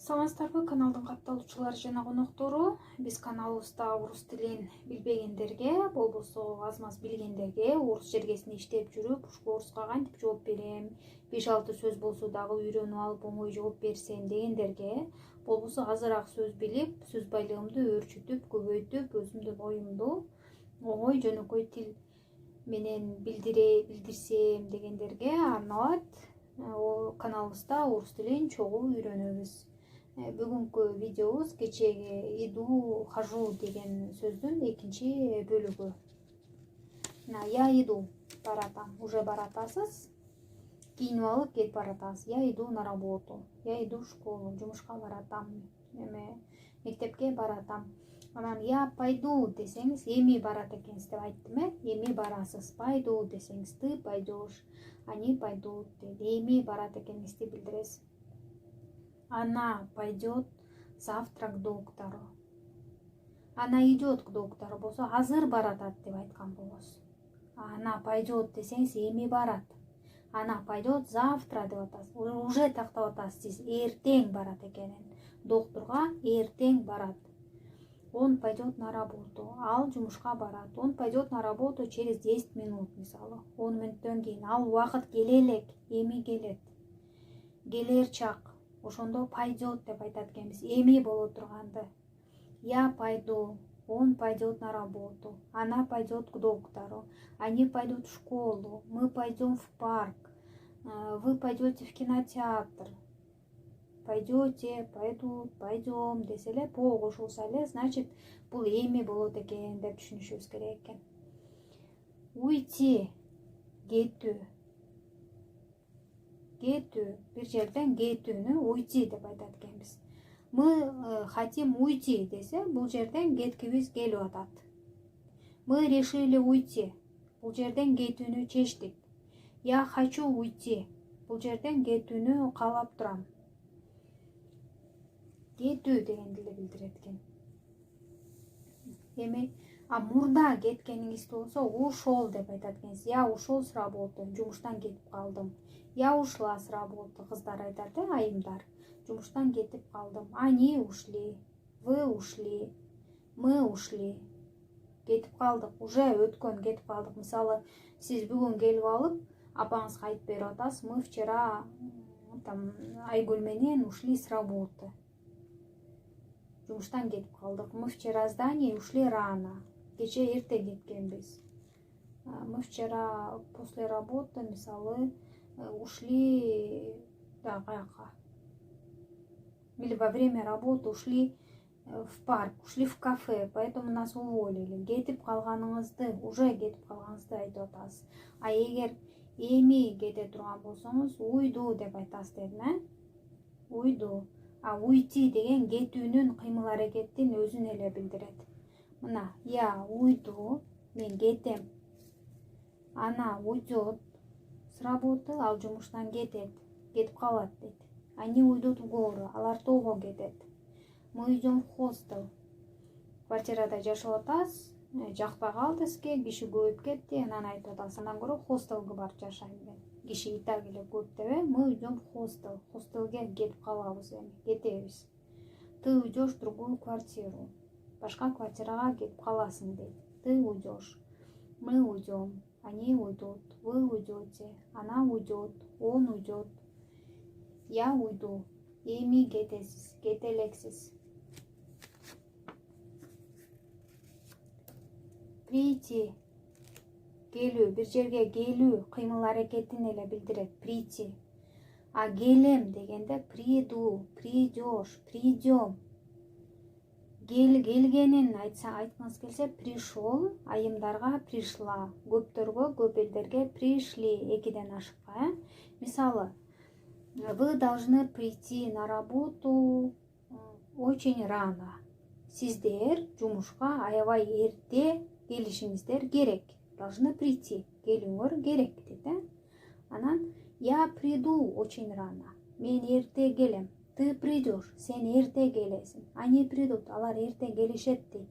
Саламатсыздарбы, каналдын катталуучулары жана коноктору. Биз каналыбызда орус тилин билбегендерге, болбосо аз маз билгендерге орус жергесинде иштеп жүрүп, ушул оруска кантип жооп берем, 5-6 сөз болсо дагы үйрөнүп алып оңой жооп берсем дегендерге, болбосо азыраак сөз билип, сөз байлыгымды өөрчүтүп, көбөйтүп, өзүмдүн оюмду оңой жөнөкөй тил менен билдирсем дегендерге арналат. Каналыбызда орус тилин чогуу үйрөнөбүз. Бүгүнкү видеобуз кечеги иду, хожу деген сөздүн экинчи бөлүгү. Я иду, баратам, уже баратасыз. Кийинип алып кетип баратасыз. Я иду на работу, я иду в школу, жумушка баратам, мектепке баратам. Анан я пойду десеңиз, эми барат экенсиз деп айттым, эми барасыз. Пойду десеңиз, ты пойдешь, они пойдут, эми барат экениңизди билдиресиз. Она пойдет завтра к доктору. Она идет к доктору болсо, азыр баратат деп айткан болосуз. Она пойдет десеңиз, эми барат. Она пойдет завтра деп атасыз. Уже тактап атасыз сиз, эртең барат экенин. Докторга эртең барат. Он пойдет на работу. Ал жумушка барат. Он пойдет на работу через 10 минут, мисалы. 10 мүнөттөн кийин. Ал убакыт келе элек, эми келет. Келер чак. Ошондо пойдет деп айтат экенбиз, эми боло турганды. Я пойду, он пойдет на работу, она пойдет к доктору, они пойдут в школу, мы пойдем в парк, вы пойдете в кинотеатр. Пойдете, пойдут, пойдем десе эле, по кошулса эле, значит, бул эми болот экен деп түшүнүшүбүз керек экен. Уйти, кетүү. Кетүү, бир жерден кетүүнү уйти деп айтат экенбиз. Мы хотим уйти десе, бул жерден кеткибиз келип атат. Мы решили уйти. Бул жерден кетүүнү чечтик. Я хочу уйти. Бул жерден кетүүнү каалап турам. Кетүү дегенди эле билдирет экен. Эми мурда кеткениңизди болсо, ушел деп айтат экенсиз. Я ушел с работы, жумуштан кетип калдым. Я ушла с работы, кыздар айтат, айымдар. Жумуштан кетип калдым. Они ушли, вы ушли, мы ушли. Кетип калдык, уже өткөн, кетип калдык. Мисалы, сиз бүгүн келип алып, апаңызга айтып берип атасыз, мы вчера Айгүл менен ушли с работы. Жумуштан кетип калдык. Мы вчера с Даней ушли рано. Кече эрте кеткенбиз. Мы вчера после работы, мисалы, ушли каяка. Или во время работы ушли в парк, ушли в кафе, поэтому нас уволили. Кетип калганыңызды, уже кетип калганыңызды айтып атасыз. А эгер эми кете турган болсоңуз, уйду деп айтасыз дедим, Уйду. А уйти деген кетүүнүн кыймыл аракеттин өзүн эле билдирет. Мына, я уйду, мен кетем. Она уйдет с работы, ал жумуштан кетет, кетип калат дейт. Они уйдут в гору, алар тоого кетет. Мы идем в хостел. Квартирада жашап атасыз, жакпай калды сизге, киши көбөйүп кетти, анан айтып атасыз, андан көрө хостелге барып жашайм деп. Киши и так эле көп деп, мы идем в хостел. Хостелге кетип калабыз эми, кетебиз. Ты уйдешь в другую квартиру. Башка квартирага кетип каласың дейт. Ты уйдешь. Мы уйдем. Они уйдут. Вы уйдете. Она уйдет. Он уйдет. Я уйду. Эми кетесиз, кете элексиз. Прийти. Келүү, бир жерге келүү кыймыл аракетин эле билдирет. Прийти. А келем дегенде приду, придешь, придем. Келгенин айткыңыз келсе, пришел, айымдарга пришла, көптөргө, көп элдерге пришли, экиден ашыкка. Мисалы, вы должны прийти на работу очень рано. Сиздер жумушка аябай эрте келишиңиздер керек. Должны прийти, келүүңөр керек дейт. Анан я приду очень рано. Мен эрте келем. Ты придешь, сен эрте келесиң. Они придут, алар эрте келишет дейт.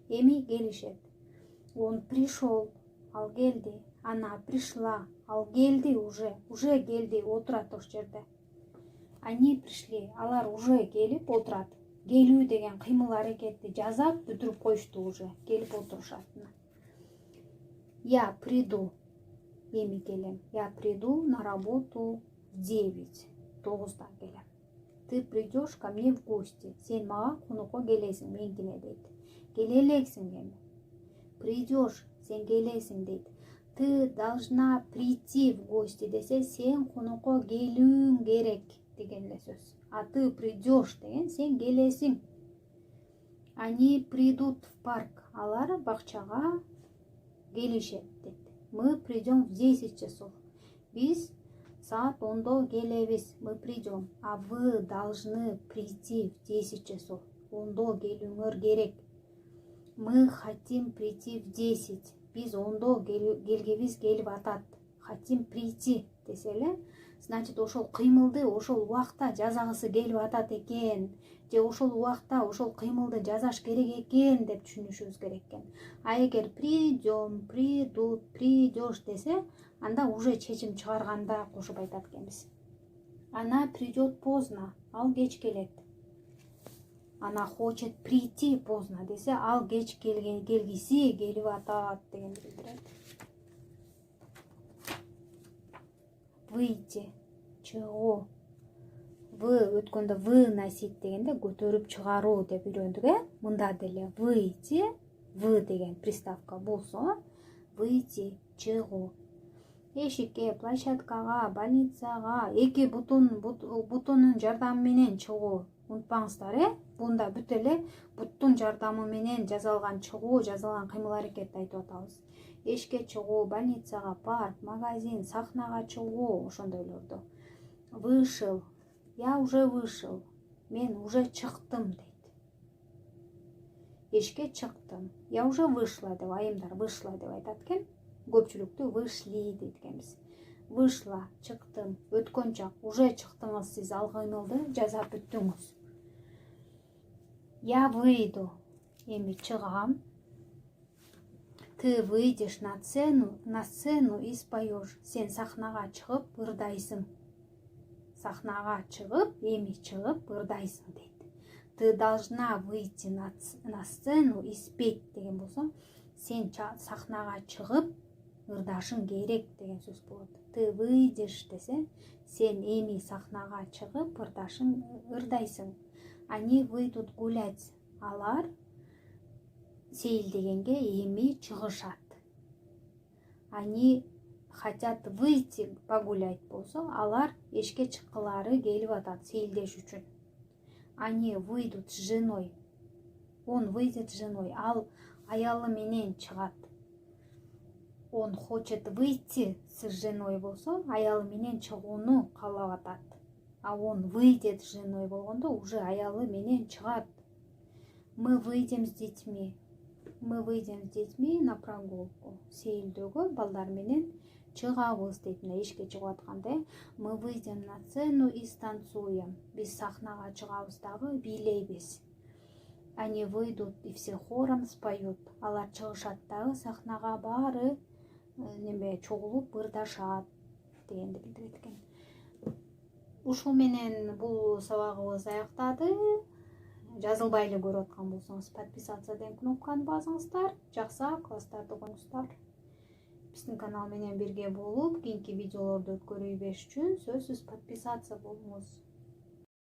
Эми келишет. Он пришел, ал келди. Она пришла, ал келди уже келди, отурат ошол жерде. Они пришли, алар уже келип отурат. Келүү деген кыймыл аракетти жасап бүтүрүп коюшту, уже келип отурушат. Я приду, эми келем. Я приду на работу в 9. 9-да келем. Ты придешь ко мне в гости. Сен мага конокко келесиң меникине дейт. Келе элексиң эми. Придешь, сен келесиң дейт. Ты должна прийти в гости десе, сен конокко келүүң керек деген эле сөз. А ты придешь деген сен келесиң. Они придут в парк. Алар бакчага келишет дейт. Мы придем в 10 часов. Биз саат 10-до келебиз. Мы придем. А вы должны прийти в 10 часов. 10-до келүүңөр керек. Мы хотим прийти в 10. Биз 10-до келгибиз келип атат. Хотим прийти десе эле, значит, ошол кыймылды ошол убакта жасагысы келип атат экен, же ошол убакта ошол кыймылды жасаш керек экен деп түшүнүшүбүз керек экен. А эгер придем, придут, придешь десе, анда уже чечим чыгарганда кошуп айтат экенбиз. Она придет поздно, ал кеч келет. Она хочет прийти поздно десе, ал кеч келгиси келип атат дегенди билдирет. Выйти, чыгуу. Вы өткөндө вы носить дегенде көтөрүп чыгаруу деп үйрөндүк, Мында деле выйти, вы деген приставка болсо, выйти, чыгуу. Эшикке, площадкага, больницага, эки бутундун жардамы менен чыгуу. Унутпаңыздар, Бунда бүт эле буттун жардамы менен жасалган чыгуу, жасалган кыймыл аракетти айтып атабыз. Эшикке чыгуу, больницага, парк, магазин, сахнага чыгуу, ошондойлорду. Вышел. Я уже вышел. Мен уже чыктым дейт. Эшикке чыктым. Я уже вышла деп, айымдар вышла деп айтат экен. Көпчүлүктү вышли дейт экенбиз. Вышла, чыктым. Өткөн чак, уже чыктыңыз сиз, ал кыймылды жасап бүттүңүз. Я выйду. Эми чыгам. Ты выйдешь на сцену и споешь. Сен сахнага чыгып ырдайсың. Сахнага чыгып, эми чыгып ырдайсың дейт. Ты должна выйти на сцену и спеть деген болсо, сен сахнага чыгып ырдашың керек деген сөз болот. Ты выйдешь десе, сен эми сахнага чыгып ырдайсың. Они выйдут гулять. Алар сейилдегенге эми чыгышат. Они хотят выйти погулять болсо, алар эшикке чыккылары келип атат сейилдеш үчүн. Они выйдут с женой. Он выйдет с женой. Ал аялы менен чыгат. Он хочет выйти с женой болсо, аялы менен чыгууну каалап атат. А он выйдет с женой болгондо уже аялы менен чыгат. Мы выйдем с детьми. Мы выйдем с детьми на прогулку. Сейилдөөгө балдар менен чыгабыз дейт. Эшикке чыгып атканда, мы выйдем на сцену и станцуем. Биз сахнага чыгабыз дагы бийлейбиз. Они выйдут и все хором споют. Алар чыгышат дагы сахнага баары чогулуп ырдашат дегенди билдирет экен. Ушул менен бул сабагыбыз аяктады. Жазылбай эле көрүп аткан болсоңуз, подписаться деген кнопканы басыңыздар. Жакса класстарды коюңуздар. Биздин канал менен бирге болуп, кийинки видеолорду көрүү беш үчүн сөзсүз подписаться болуңуз.